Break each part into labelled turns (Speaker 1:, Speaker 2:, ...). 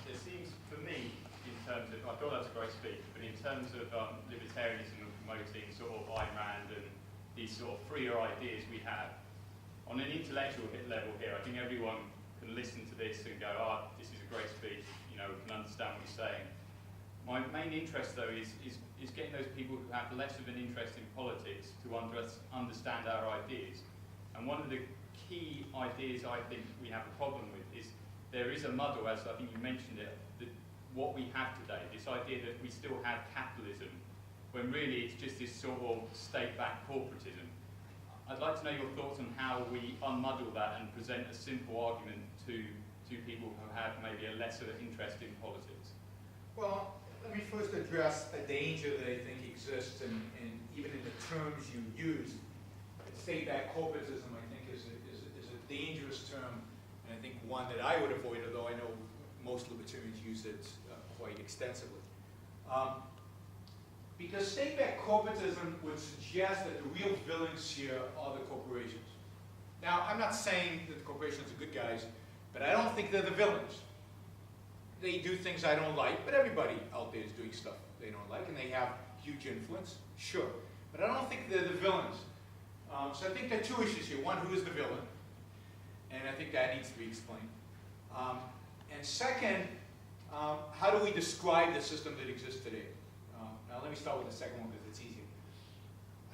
Speaker 1: there seems, for me, in terms of, I thought that was a great speech, but in terms of libertarianism and promoting sort of Ayn Rand and these sort of freer ideas we have, on an intellectual level here, I think everyone can listen to this and go, this is a great speech, we can understand what you're saying. My main interest, though, is getting those people who have less of an interest in politics to understand our ideas. And one of the key ideas I think we have a problem with is there is a muddle, as I think you mentioned it, what we have today, this idea that we still have capitalism, when really it's just this sort of state-backed corporatism. I'd like to know your thoughts on how we unmuddle that and present a simple argument to people who have maybe a lesser interest in politics.
Speaker 2: Well, let me first address a danger that I think exists, and even in the terms you use. State-backed corporatism, I think, is a dangerous term, and I think one that I would avoid, although I know most libertarians use it quite extensively. Because state-backed corporatism would suggest that the real villains here are the corporations. Now, I'm not saying that the corporations are good guys, but I don't think they're the villains. They do things I don't like, but everybody out there is doing stuff they don't like, and they have huge influence, sure. But I don't think they're the villains. So I think there are two issues here. One, who is the villain? And I think that needs to be explained. And second, how do we describe the system that exists today? Now let me start with the second one because it's easier.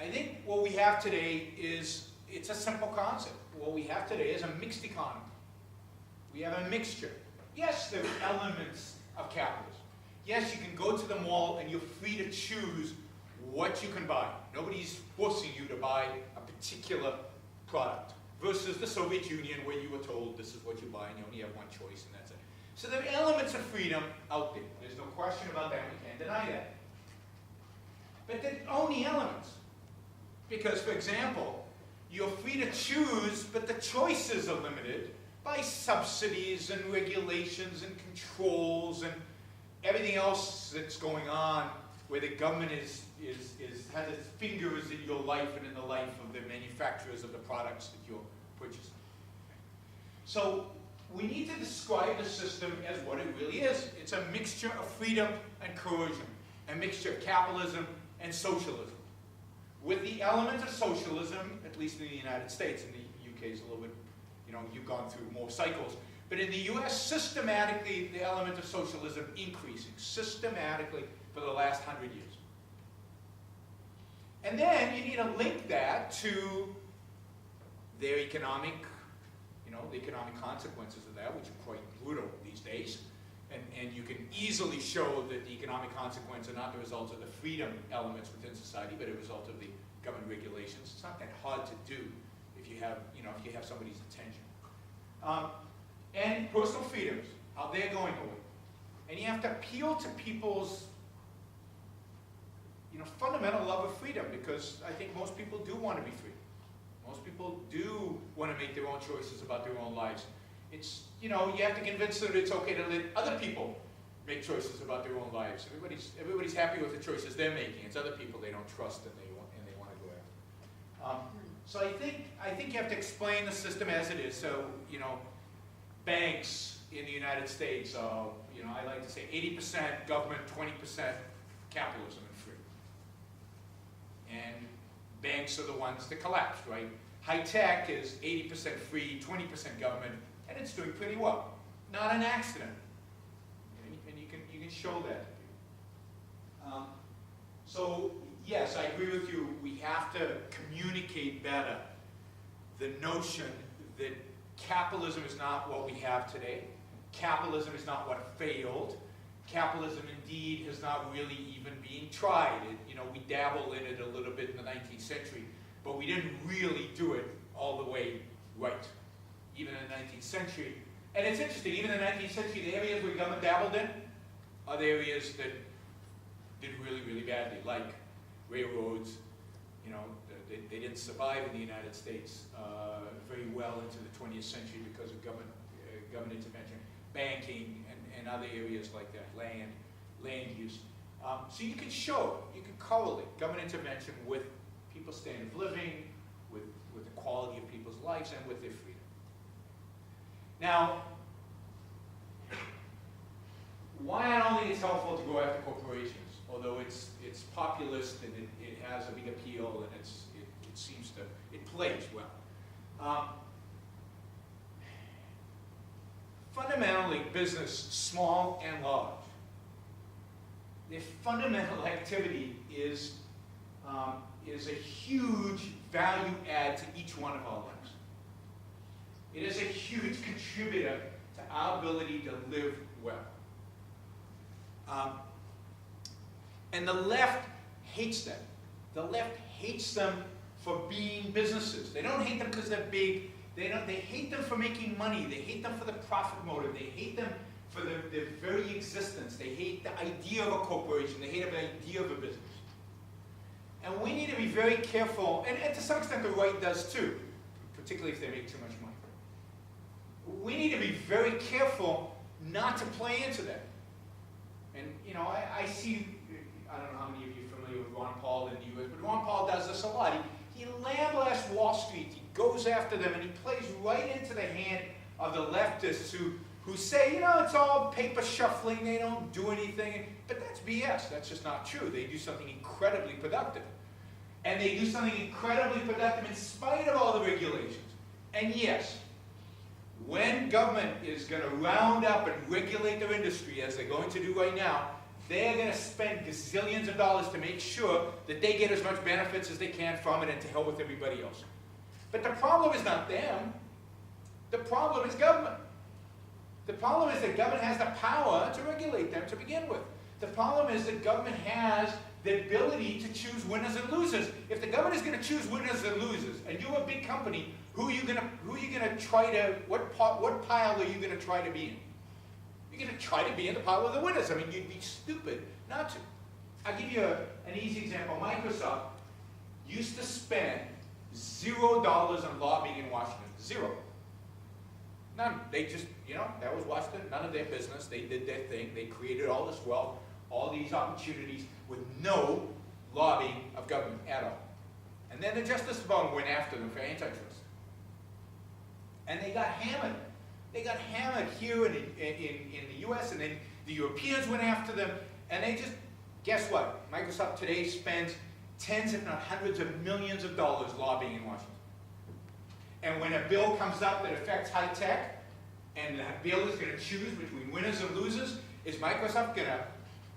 Speaker 2: I think what we have today is, it's a simple concept. What we have today is a mixed economy. We have a mixture. Yes, there are elements of capitalism. Yes, you can go to the mall and you're free to choose what you can buy. Nobody's forcing you to buy a particular product. Versus the Soviet Union, where you were told this is what you buy and you only have one choice and that's it. So there are elements of freedom out there. There's no question about that. We can't deny that. But they're only elements. Because, for example, you're free to choose, but the choices are limited by subsidies and regulations and controls and everything else that's going on where the government has its fingers in your life and in the life of the manufacturers of the products that you're purchasing. So we need to describe the system as what it really is. It's a mixture of freedom and coercion, a mixture of capitalism and socialism. With the element of socialism, at least in the United States, in the UK is a little bit, you've gone through more cycles, but in the US, systematically, the element of socialism increasing, systematically for the last 100 years. And then you need to link that to their economic, the economic consequences of that, which are quite brutal these days. And you can easily show that the economic consequences are not the result of the freedom elements within society, but a result of the government regulations. It's not that hard to do if you have, if you have somebody's attention. And personal freedoms, how they're going away. And you have to appeal to people's fundamental love of freedom, because I think most people do want to be free. Most people do want to make their own choices about their own lives. It's, you have to convince them that it's okay to let other people make choices about their own lives. Everybody's happy with the choices they're making. It's other people they don't trust and they want to go after. So I think you have to explain the system as it is. So, banks in the United States are, I like to say 80% government, 20% capitalism and free. And banks are the ones that collapsed, right? High tech is 80% free, 20% government, and it's doing pretty well. Not an accident. And you can show that to people. So yes, I agree with you. We have to communicate better the notion that capitalism is not what we have today. Capitalism is not what failed. Capitalism, indeed, has not really even been tried. We dabbled in it a little bit in the 19th century, but we didn't really do it all the way right, even in the 19th century. And it's interesting, even in the 19th century, the areas where government dabbled in are the areas that did really, really badly, like railroads. They didn't survive in the United States very well into the 20th century because of government intervention. Banking and other areas like that, land use. So you can correlate government intervention with people's standard of living, with the quality of people's lives, and with their freedom. Now, why I don't think it's helpful to go after corporations, although it's populist and it has a big appeal and it seems to, it plays well. Fundamentally, business, small and large, their fundamental activity is a huge value add to each one of our lives. It is a huge contributor to our ability to live well. And the left hates them. The left hates them for being businesses. They don't hate them because they're big. They hate them for making money. They hate them for the profit motive. They hate them for their very existence. They hate the idea of a corporation. They hate the idea of a business. And we need to be very careful, and to some extent the right does too, particularly if they make too much money. We need to be very careful not to play into that. And you know, I see, I don't know how many of you are familiar with Ron Paul in the US, but Ron Paul does this a lot. He lamblasts Wall Street, he goes after them, and he plays right into the hand of the leftists who say, you know, it's all paper shuffling, they don't do anything. But that's BS, that's just not true. They do something incredibly productive. And they do something incredibly productive in spite of all the regulations. And yes, when government is going to round up and regulate their industry, as they're going to do right now, they're going to spend gazillions of dollars to make sure that they get as much benefits as they can from it and to hell with everybody else. But the problem is not them. The problem is government. The problem is that government has the power to regulate them to begin with. The problem is that government has the ability to choose winners and losers. If the government is going to choose winners and losers, and you're a big company, who are you going to try to, what pile are you going to try to be in? You're going to try to be in the pile of the winners. I mean, you'd be stupid not to. I'll give you an easy example. Microsoft used to spend $0 on lobbying in Washington. Zero. None. They just, you know, that was Washington, none of their business. They did their thing. They created all this wealth, all these opportunities with no lobbying of government at all. And then the Justice Department went after them for antitrust. And they got hammered. They got hammered here in the US, and then the Europeans went after them. And they just, guess what? Microsoft today spends tens if not hundreds of millions of dollars lobbying in Washington. And when a bill comes up that affects high tech, and that bill is going to choose between winners and losers, is Microsoft going to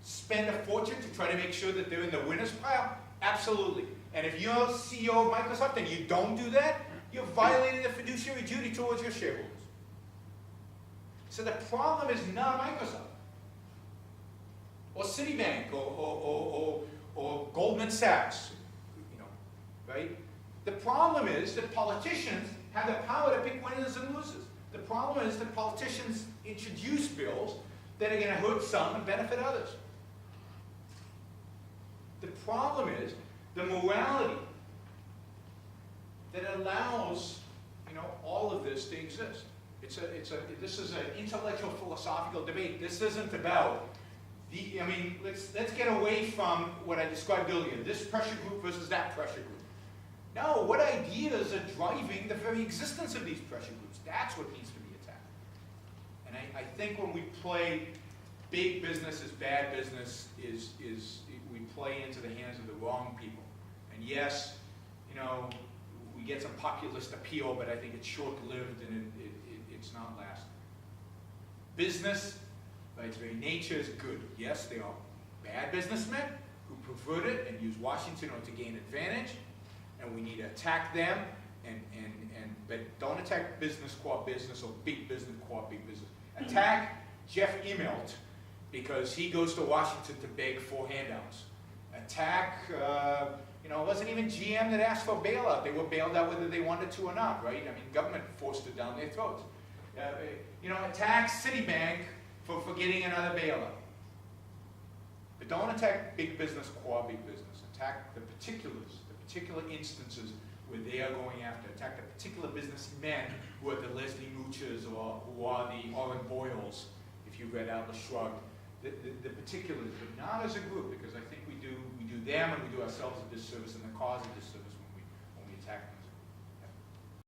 Speaker 2: spend a fortune to try to make sure that they're in the winners pile? Absolutely. And if you're CEO of Microsoft and you don't do that, you're violating the fiduciary duty towards your shareholders. So the problem is not Microsoft, or Citibank, or Goldman Sachs, you know, right? The problem is that politicians have the power to pick winners and losers. The problem is that politicians introduce bills that are going to hurt some and benefit others. The problem is the morality that allows, you know, all of this to exist. This is an intellectual philosophical debate. This isn't about I mean, let's get away from what I described earlier, this pressure group versus that pressure group. No, what ideas are driving the very existence of these pressure groups? That's what needs to be attacked. And I think when we play big business as bad business, we play into the hands of the wrong people. And yes, you know, we get some populist appeal, but I think it's short-lived and it's not lasting. Business, by its very nature, is good. Yes, they are bad businessmen who pervert it and use Washington to gain advantage, and we need to attack them, but don't attack business qua business or big business qua big business. Attack Jeff Immelt because he goes to Washington to beg for handouts. Attack, you know, it wasn't even GM that asked for a bailout. They were bailed out whether they wanted to or not, right? I mean, government forced it down their throats. You know, attack Citibank for getting another bailout. But don't attack big business qua big business. Attack the particulars, the particular instances where they are going after. Attack the particular businessmen who are the Leslie Moochers or who are the Orrin Boyles, if you've read Atlas Shrugged. The particulars, but not as a group, because I think we do them and we do ourselves a disservice and the cause a disservice